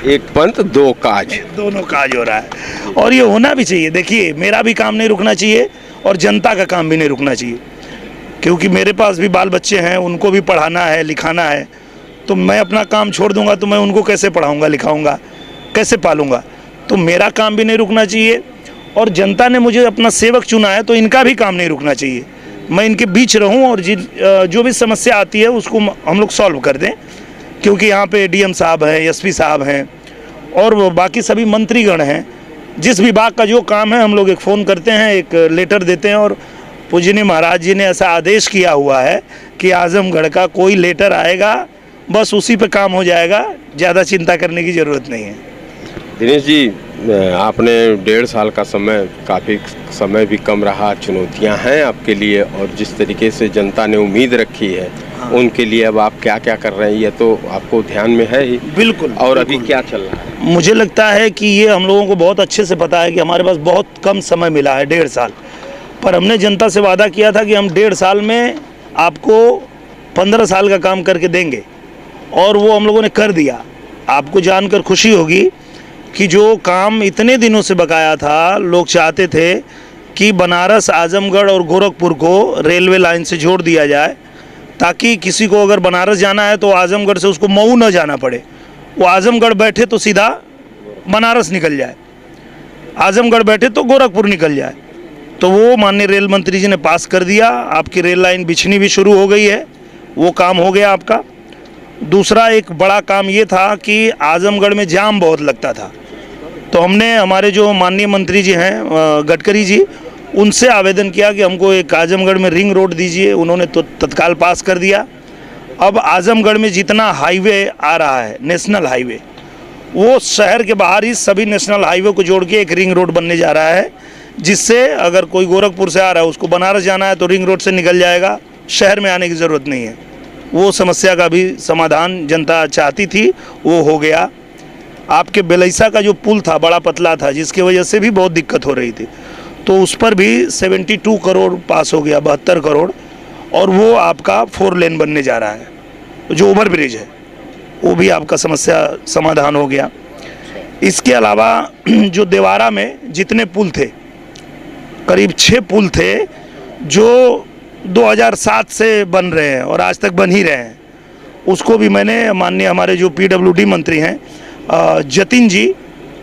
एक पंथ दो काज, दोनों काज हो रहा है और ये होना भी चाहिए। देखिए, मेरा भी काम नहीं रुकना चाहिए और जनता का काम भी नहीं रुकना चाहिए, क्योंकि मेरे पास भी बाल बच्चे हैं, उनको भी पढ़ाना है, लिखाना है। तो मैं अपना काम छोड़ दूंगा तो मैं उनको कैसे पढ़ाऊंगा, लिखाऊंगा, कैसे पालूंगा? तो मेरा काम भी नहीं रुकना चाहिए और जनता ने मुझे अपना सेवक चुना है तो इनका भी काम नहीं रुकना चाहिए। मैं इनके बीच रहूं और जो भी समस्या आती है उसको हम लोग सॉल्व कर दें, क्योंकि यहाँ पे डीएम साहब हैं, एसपी साहब हैं और वो बाकी सभी मंत्रीगण हैं। जिस विभाग का जो काम है हम लोग एक फ़ोन करते हैं, एक लेटर देते हैं और पूजनीय महाराज जी ने ऐसा आदेश किया हुआ है कि आजमगढ़ का कोई लेटर आएगा, बस उसी पे काम हो जाएगा, ज़्यादा चिंता करने की ज़रूरत नहीं है। दिनेश जी, आपने 1.5 साल का समय, काफ़ी समय भी कम रहा, चुनौतियां हैं आपके लिए और जिस तरीके से जनता ने उम्मीद रखी है उनके लिए अब आप क्या क्या कर रहे हैं ये तो आपको ध्यान में है ही। बिल्कुल। और अभी क्या चल रहा है? मुझे लगता है कि ये हम लोगों को बहुत अच्छे से पता है कि हमारे पास बहुत कम समय मिला है, 1.5 साल, पर हमने जनता से वादा किया था कि हम 1.5 साल में आपको 15 साल का काम करके देंगे और वो हम लोगों ने कर दिया। आपको जानकर खुशी होगी कि जो काम इतने दिनों से बकाया था, लोग चाहते थे कि बनारस, आजमगढ़ और गोरखपुर को रेलवे लाइन से जोड़ दिया जाए, ताकि किसी को अगर बनारस जाना है तो आजमगढ़ से उसको मऊ न जाना पड़े, वो आजमगढ़ बैठे तो सीधा बनारस निकल जाए, आजमगढ़ बैठे तो गोरखपुर निकल जाए। तो वो माननीय रेल मंत्री जी ने पास कर दिया। आपकी रेल लाइन बिछनी भी शुरू हो गई है, वो काम हो गया आपका। दूसरा एक बड़ा काम ये था कि आजमगढ़ में जाम बहुत लगता था, तो हमने हमारे जो माननीय मंत्री जी हैं गडकरी जी, उनसे आवेदन किया कि हमको एक आजमगढ़ में रिंग रोड दीजिए। उन्होंने तो तत्काल पास कर दिया। अब आजमगढ़ में जितना हाईवे आ रहा है, नेशनल हाईवे, वो शहर के बाहर ही सभी नेशनल हाईवे को जोड़ के एक रिंग रोड बनने जा रहा है, जिससे अगर कोई गोरखपुर से आ रहा है उसको बनारस जाना है तो रिंग रोड से निकल जाएगा, शहर में आने की ज़रूरत नहीं है। वो समस्या का भी समाधान जनता चाहती थी, वो हो गया। आपके बेलैसा का जो पुल था बड़ा पतला था, जिसकी वजह से भी बहुत दिक्कत हो रही थी, तो उस पर भी 72 करोड़ पास हो गया, 72 करोड़, और वो आपका 4 लेन बनने जा रहा है। जो ओवर ब्रिज है वो भी आपका समस्या समाधान हो गया। इसके अलावा जो देवारा में जितने पुल थे, करीब 6 पुल थे जो 2007 से बन रहे हैं और आज तक बन ही रहे हैं, उसको भी मैंने माननीय हमारे जो PWD मंत्री हैं जतिन जी,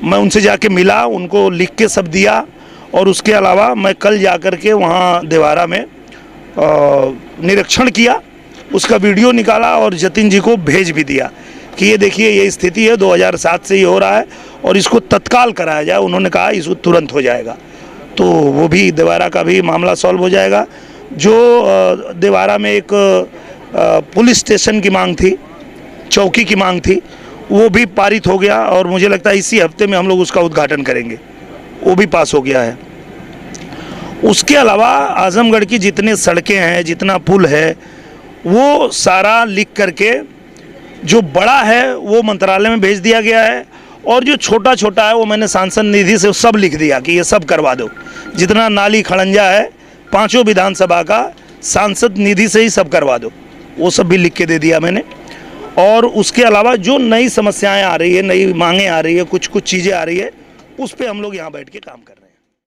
मैं उनसे जाके मिला, उनको लिख के सब दिया। और उसके अलावा मैं कल जाकर के वहाँ देवारा में निरीक्षण किया, उसका वीडियो निकाला और जतिन जी को भेज भी दिया कि ये देखिए ये स्थिति है, 2007 से ये हो रहा है और इसको तत्काल कराया जाए। उन्होंने कहा इसको तुरंत हो जाएगा, तो वो भी देवारा का भी मामला सॉल्व हो जाएगा। जो देवारा में एक पुलिस स्टेशन की मांग थी, चौकी की मांग थी, वो भी पारित हो गया और मुझे लगता है इसी हफ्ते में हम लोग उसका उद्घाटन करेंगे, वो भी पास हो गया है। उसके अलावा आजमगढ़ की जितने सड़कें हैं, जितना पुल है, वो सारा लिख करके जो बड़ा है वो मंत्रालय में भेज दिया गया है और जो छोटा छोटा है वो मैंने सांसद निधि से सब लिख दिया कि ये सब करवा दो। जितना नाली खड़ंजा है 5 विधानसभा का, सांसद निधि से ही सब करवा दो, वो सब भी लिख के दे दिया मैंने। और उसके अलावा जो नई समस्याएं आ रही है, नई मांगें आ रही है, कुछ चीज़ें आ रही है, उस पर हम लोग यहाँ बैठ के काम कर रहे हैं।